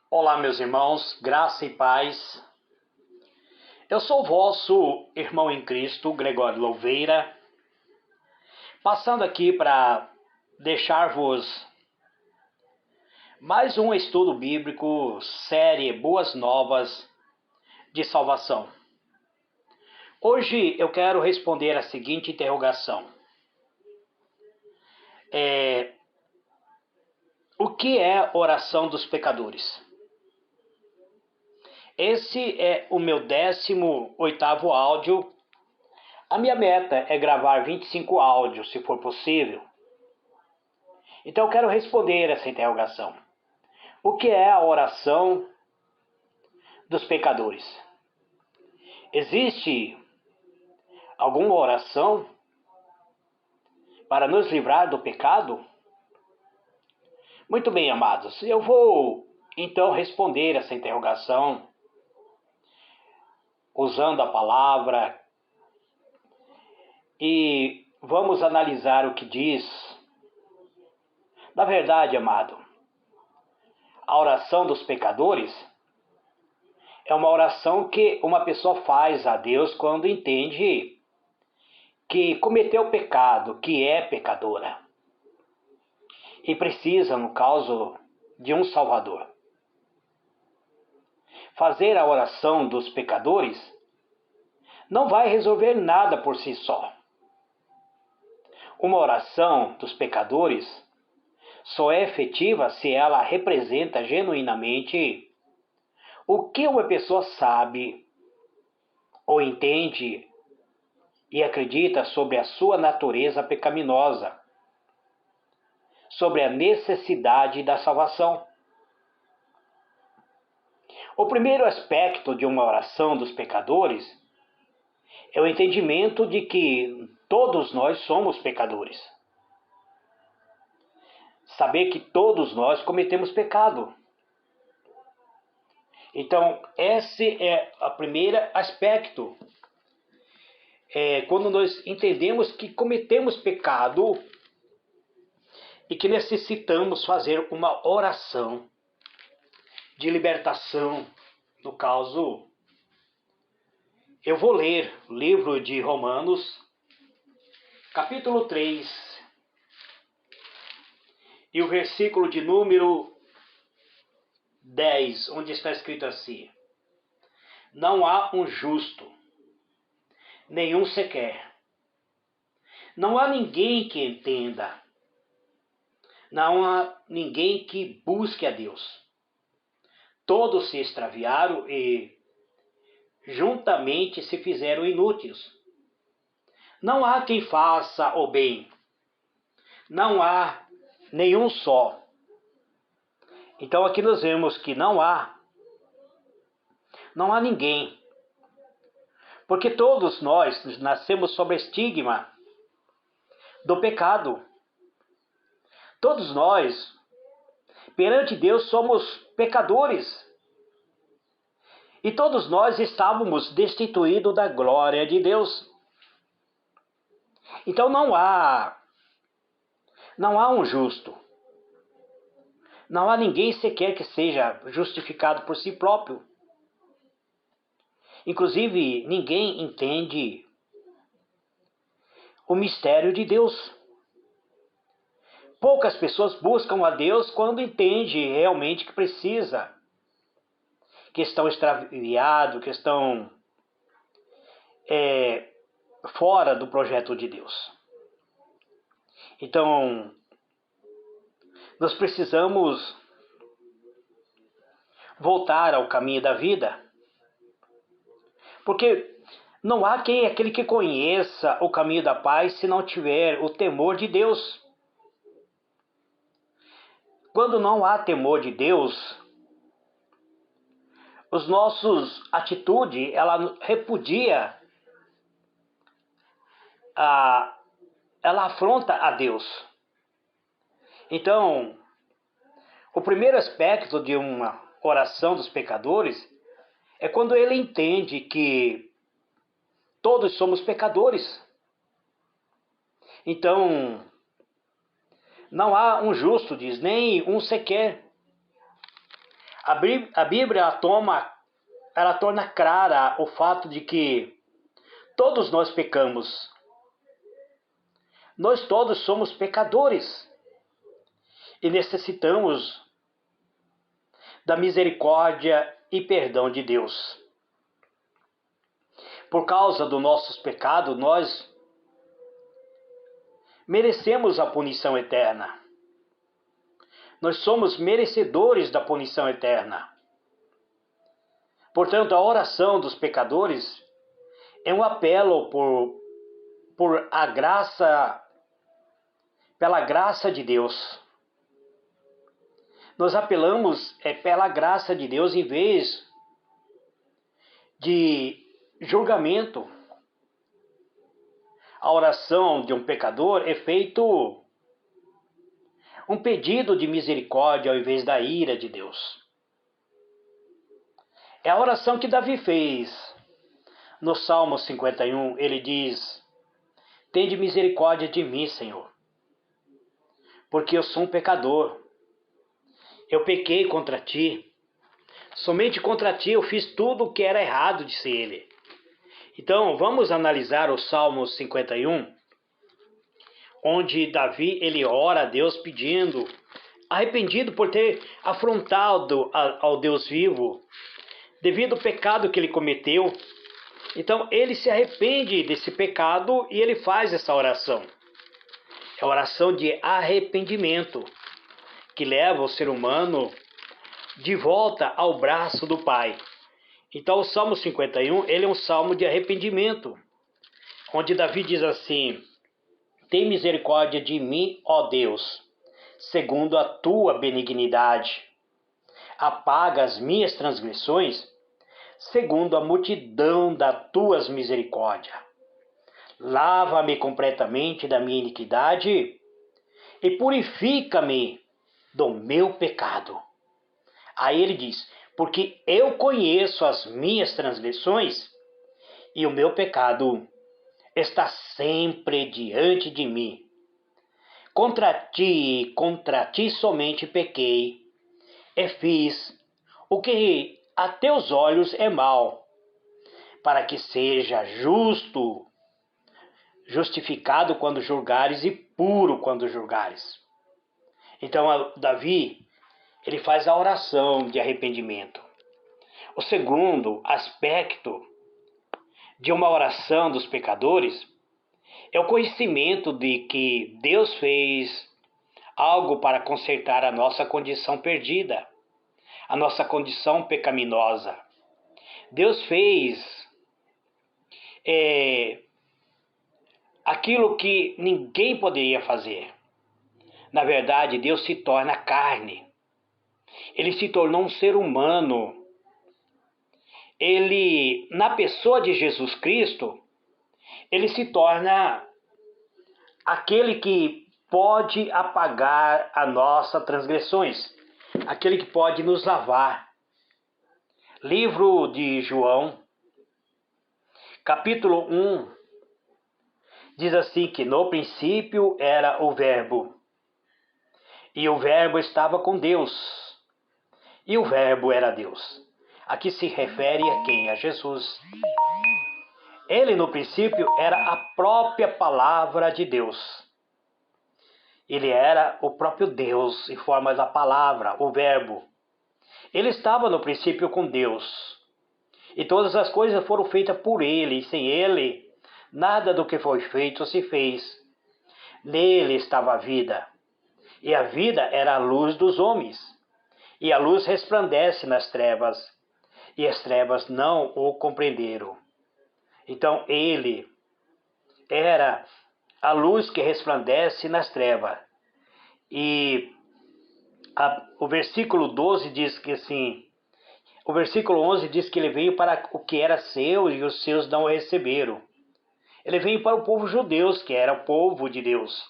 Olá, meus irmãos, graça e paz. Eu sou o vosso irmão em Cristo, Gregório Louveira, passando aqui para deixar-vos mais um estudo bíblico, série Boas Novas de Salvação. Hoje eu quero responder a seguinte interrogação: o que é oração dos pecadores? Esse é o meu 18º áudio. A minha meta é gravar 25 áudios, se for possível. Então eu quero responder essa interrogação. O que é a oração dos pecadores? Existe alguma oração para nos livrar do pecado? Muito bem, amados. Eu vou então responder essa interrogação usando a palavra e vamos analisar o que diz. Na verdade, amado, a oração dos pecadores é uma oração que uma pessoa faz a Deus quando entende que cometeu pecado, que é pecadora e precisa, no caso, de um Salvador. Fazer a oração dos pecadores não vai resolver nada por si só. Uma oração dos pecadores só é efetiva se ela representa genuinamente o que uma pessoa sabe ou entende e acredita sobre a sua natureza pecaminosa, sobre a necessidade da salvação. O primeiro aspecto de uma oração dos pecadores é o entendimento de que todos nós somos pecadores. Saber que todos nós cometemos pecado. Então, esse é o primeiro aspecto. Quando nós entendemos que cometemos pecado e que necessitamos fazer uma oração de libertação. No caso, eu vou ler o livro de Romanos, capítulo 3, e o versículo de número 10, onde está escrito assim: não há um justo, nenhum sequer. Não há ninguém que entenda. Não há ninguém que busque a Deus. Todos se extraviaram e juntamente se fizeram inúteis. Não há quem faça o bem. Não há nenhum só. Então aqui nós vemos que não há ninguém. Porque todos nós nascemos sob estigma do pecado. Todos nós, perante Deus, somos pecadores. E todos nós estávamos destituídos da glória de Deus. Então não há um justo. Não há ninguém sequer que seja justificado por si próprio. Inclusive, ninguém entende o mistério de Deus. Poucas pessoas buscam a Deus quando entendem realmente que precisa, que estão extraviados, que estão fora do projeto de Deus. Então, nós precisamos voltar ao caminho da vida, porque não há aquele que conheça o caminho da paz se não tiver o temor de Deus. Quando não há temor de Deus, os nossos atitudes, ela repudia, ela afronta a Deus. Então, o primeiro aspecto de uma oração dos pecadores é quando ele entende que todos somos pecadores. Então, não há um justo, diz, nem um sequer. A Bíblia ela torna clara o fato de que todos nós pecamos. Nós todos somos pecadores e necessitamos da misericórdia e perdão de Deus. Por causa dos nossos pecados, nós merecemos a punição eterna. Nós somos merecedores da punição eterna. Portanto, a oração dos pecadores é um apelo pela graça de Deus. Nós apelamos pela graça de Deus em vez de julgamento. A oração de um pecador é feito um pedido de misericórdia ao invés da ira de Deus. É a oração que Davi fez. No Salmo 51, ele diz: tende misericórdia de mim, Senhor, porque eu sou um pecador. Eu pequei contra ti. Somente contra ti eu fiz tudo o que era errado, disse ele. Então, vamos analisar o Salmo 51, onde Davi ele ora a Deus pedindo, arrependido por ter afrontado ao Deus vivo, devido ao pecado que ele cometeu. Então, ele se arrepende desse pecado e ele faz essa oração. É a oração de arrependimento, que leva o ser humano de volta ao braço do Pai. Então, o Salmo 51, ele é um salmo de arrependimento, onde Davi diz assim: tem misericórdia de mim, ó Deus, segundo a tua benignidade. Apaga as minhas transgressões, segundo a multidão das tuas misericórdias. Lava-me completamente da minha iniquidade e purifica-me do meu pecado. Aí ele diz: porque eu conheço as minhas transgressões e o meu pecado está sempre diante de mim. Contra ti somente pequei, e fiz o que a teus olhos é mal, para que seja justificado quando julgares e puro quando julgares. Então, Davi, ele faz a oração de arrependimento. O segundo aspecto de uma oração dos pecadores é o conhecimento de que Deus fez algo para consertar a nossa condição perdida, a nossa condição pecaminosa. Deus fez aquilo que ninguém poderia fazer. Na verdade, Deus se torna carne. Ele se tornou um ser humano. Ele, na pessoa de Jesus Cristo, ele se torna aquele que pode apagar as nossas transgressões, aquele que pode nos lavar. Livro de João, capítulo 1, diz assim que no princípio era o Verbo, e o Verbo estava com Deus, e o Verbo era Deus. Aqui se refere a quem? A Jesus. Ele no princípio era a própria palavra de Deus. Ele era o próprio Deus em forma da palavra, o Verbo. Ele estava no princípio com Deus. E todas as coisas foram feitas por ele, e sem ele, nada do que foi feito se fez. Nele estava a vida, e a vida era a luz dos homens. E a luz resplandece nas trevas, e as trevas não o compreenderam. Então ele era a luz que resplandece nas trevas. E o versículo 12 diz que assim, o versículo 11 diz que ele veio para o que era seu e os seus não o receberam. Ele veio para o povo judeu, que era o povo de Deus,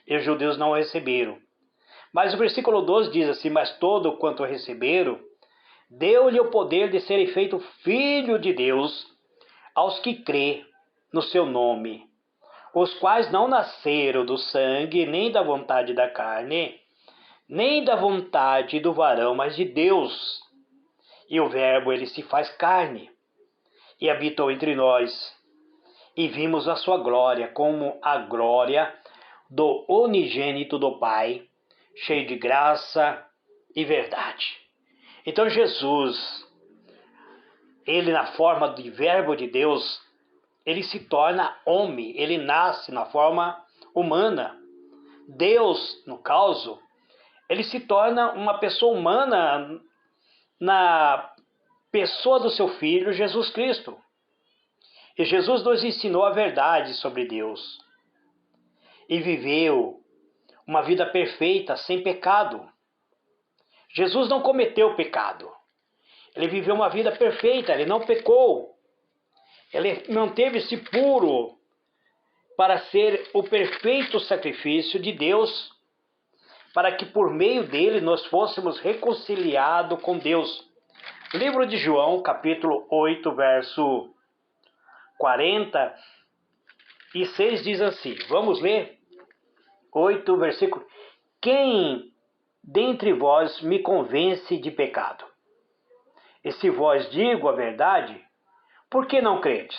e os judeus não o receberam. Mas o versículo 12 diz assim: mas todo quanto receberam, deu-lhe o poder de serem feito filho de Deus aos que crê no seu nome, os quais não nasceram do sangue, nem da vontade da carne, nem da vontade do varão, mas de Deus. E o Verbo, ele se faz carne e habitou entre nós. E vimos a sua glória como a glória do unigênito do Pai, cheio de graça e verdade. Então Jesus, ele na forma de Verbo de Deus, ele se torna homem, ele nasce na forma humana. Deus, no caso, ele se torna uma pessoa humana na pessoa do seu Filho, Jesus Cristo. E Jesus nos ensinou a verdade sobre Deus. E viveu uma vida perfeita, sem pecado. Jesus não cometeu pecado. Ele viveu uma vida perfeita, ele não pecou. Ele manteve-se puro para ser o perfeito sacrifício de Deus, para que por meio dele nós fôssemos reconciliados com Deus. Livro de João, capítulo 8, verso 46 diz assim, vamos ler? 8, versículo. Quem dentre vós me convence de pecado? E se vós digo a verdade, por que não credes?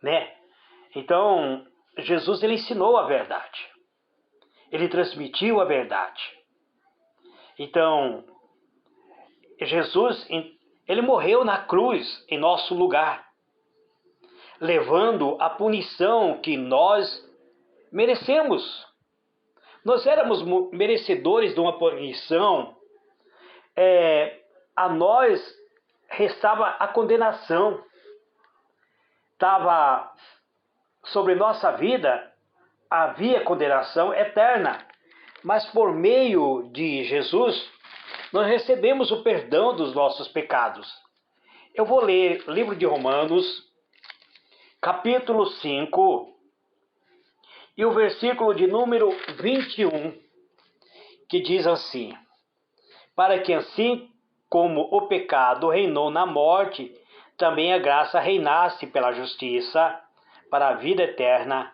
Né? Então, Jesus ele ensinou a verdade. Ele transmitiu a verdade. Então, Jesus, ele morreu na cruz em nosso lugar, levando a punição que nós merecemos. Nós éramos merecedores de uma punição. A nós restava a condenação. Estava sobre nossa vida, havia condenação eterna. Mas por meio de Jesus, nós recebemos o perdão dos nossos pecados. Eu vou ler o livro de Romanos, capítulo 5, e o versículo de número 21, que diz assim: para que assim como o pecado reinou na morte, também a graça reinasse pela justiça para a vida eterna,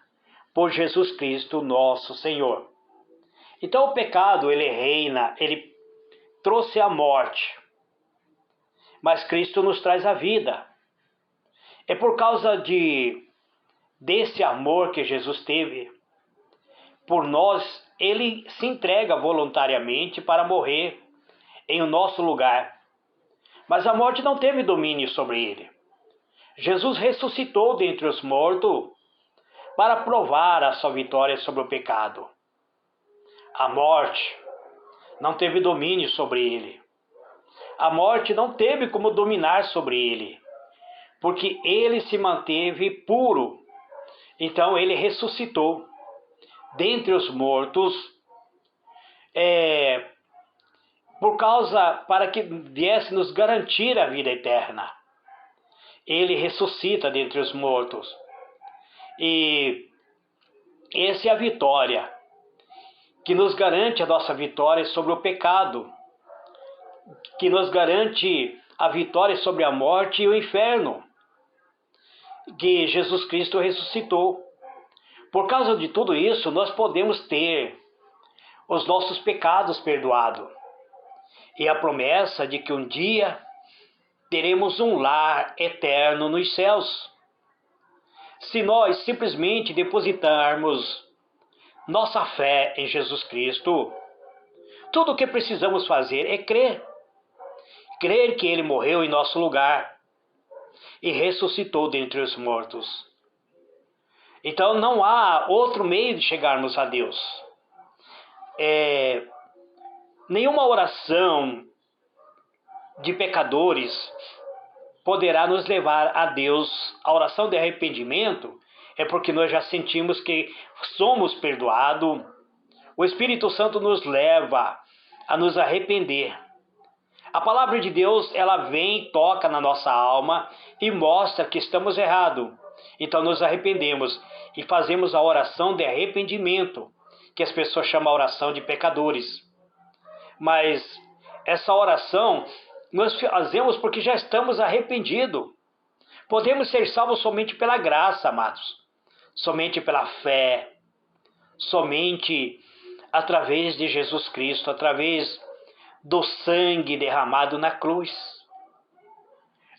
por Jesus Cristo nosso Senhor. Então o pecado, ele reina, ele trouxe a morte, mas Cristo nos traz a vida. É por causa desse amor que Jesus teve por nós, ele se entrega voluntariamente para morrer em nosso lugar. Mas a morte não teve domínio sobre ele. Jesus ressuscitou dentre os mortos para provar a sua vitória sobre o pecado. A morte não teve domínio sobre ele. A morte não teve como dominar sobre ele, porque ele se manteve puro. Então ele ressuscitou dentre os mortos, para que viesse nos garantir a vida eterna. Ele ressuscita dentre os mortos. E essa é a vitória, que nos garante a nossa vitória sobre o pecado, que nos garante a vitória sobre a morte e o inferno, que Jesus Cristo ressuscitou. Por causa de tudo isso, nós podemos ter os nossos pecados perdoados. E a promessa de que um dia teremos um lar eterno nos céus. Se nós simplesmente depositarmos nossa fé em Jesus Cristo, tudo o que precisamos fazer é crer. Crer que Ele morreu em nosso lugar e ressuscitou dentre os mortos. Então não há outro meio de chegarmos a Deus. Nenhuma oração de pecadores poderá nos levar a Deus. A oração de arrependimento é porque nós já sentimos que somos perdoados. O Espírito Santo nos leva a nos arrepender. A palavra de Deus, ela vem, toca na nossa alma e mostra que estamos errados. Então nos arrependemos e fazemos a oração de arrependimento, que as pessoas chamam a oração de pecadores. Mas essa oração nós fazemos porque já estamos arrependidos. Podemos ser salvos somente pela graça, amados. Somente pela fé. Somente através de Jesus Cristo, através do sangue derramado na cruz.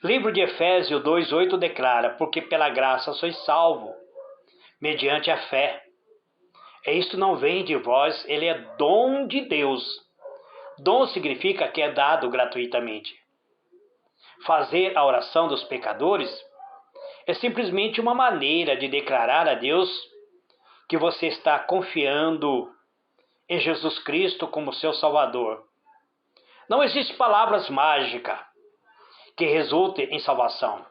Livro de Efésios 2:8 declara: porque pela graça sois salvo, mediante a fé. E isto não vem de vós, ele é dom de Deus. Dom significa que é dado gratuitamente. Fazer a oração dos pecadores é simplesmente uma maneira de declarar a Deus que você está confiando em Jesus Cristo como seu Salvador. Não existe palavras mágicas que resultem em salvação.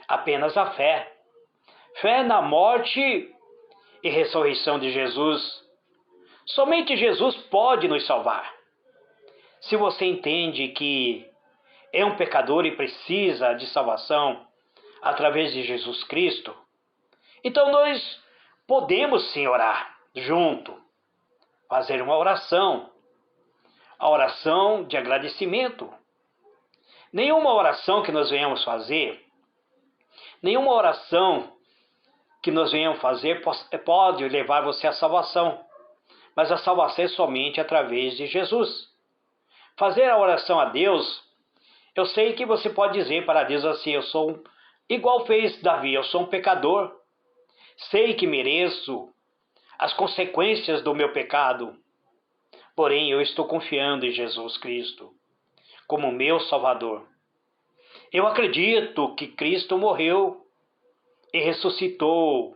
Apenas a fé. Fé na morte e ressurreição de Jesus. Somente Jesus pode nos salvar. Se você entende que é um pecador e precisa de salvação através de Jesus Cristo, então nós podemos sim orar junto, fazer uma oração, a oração de agradecimento. Nenhuma oração que nós venhamos fazer, nenhuma oração que nós venhamos fazer pode levar você à salvação, mas a salvação é somente através de Jesus. Fazer a oração a Deus, eu sei que você pode dizer para Deus assim: eu sou igual fez Davi, eu sou um pecador, sei que mereço as consequências do meu pecado, porém eu estou confiando em Jesus Cristo como meu Salvador. Eu acredito que Cristo morreu e ressuscitou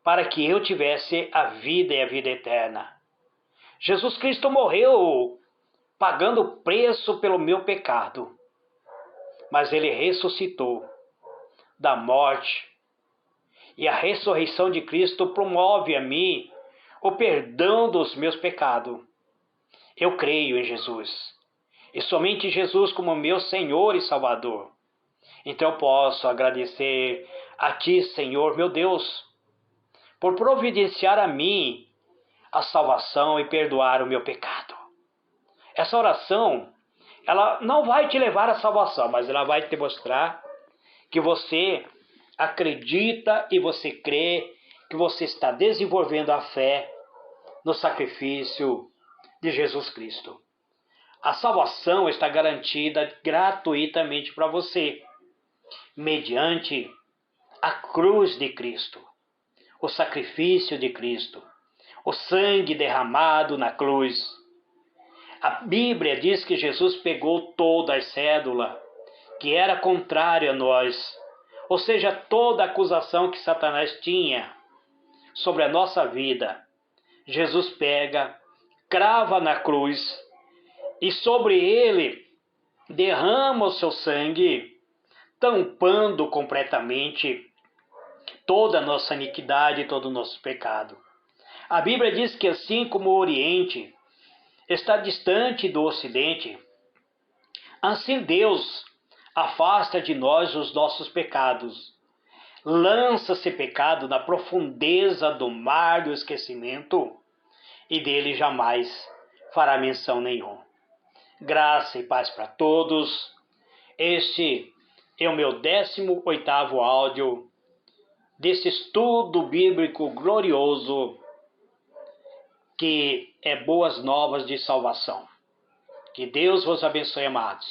para que eu tivesse a vida e a vida eterna. Jesus Cristo morreu pagando o preço pelo meu pecado, mas ele ressuscitou da morte. E a ressurreição de Cristo promove a mim o perdão dos meus pecados. Eu creio em Jesus, e somente Jesus como meu Senhor e Salvador. Então eu posso agradecer a Ti, Senhor, meu Deus, por providenciar a mim a salvação e perdoar o meu pecado. Essa oração, ela não vai te levar à salvação, mas ela vai te mostrar que você acredita e você crê que você está desenvolvendo a fé no sacrifício de Jesus Cristo. A salvação está garantida gratuitamente para você, mediante a cruz de Cristo, o sacrifício de Cristo, o sangue derramado na cruz. A Bíblia diz que Jesus pegou toda a cédula que era contrária a nós, ou seja, toda a acusação que Satanás tinha sobre a nossa vida. Jesus pega, crava na cruz e sobre ele derrama o seu sangue, tampando completamente toda a nossa iniquidade e todo o nosso pecado. A Bíblia diz que assim como o Oriente está distante do Ocidente, assim Deus afasta de nós os nossos pecados. Lança-se pecado na profundeza do mar do esquecimento e dele jamais fará menção nenhuma. Graça e paz para todos. Este é o meu 18º áudio desse estudo bíblico glorioso que é boas novas de salvação. Que Deus vos abençoe, amados.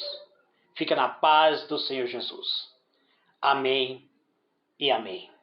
Fica na paz do Senhor Jesus. Amém e amém.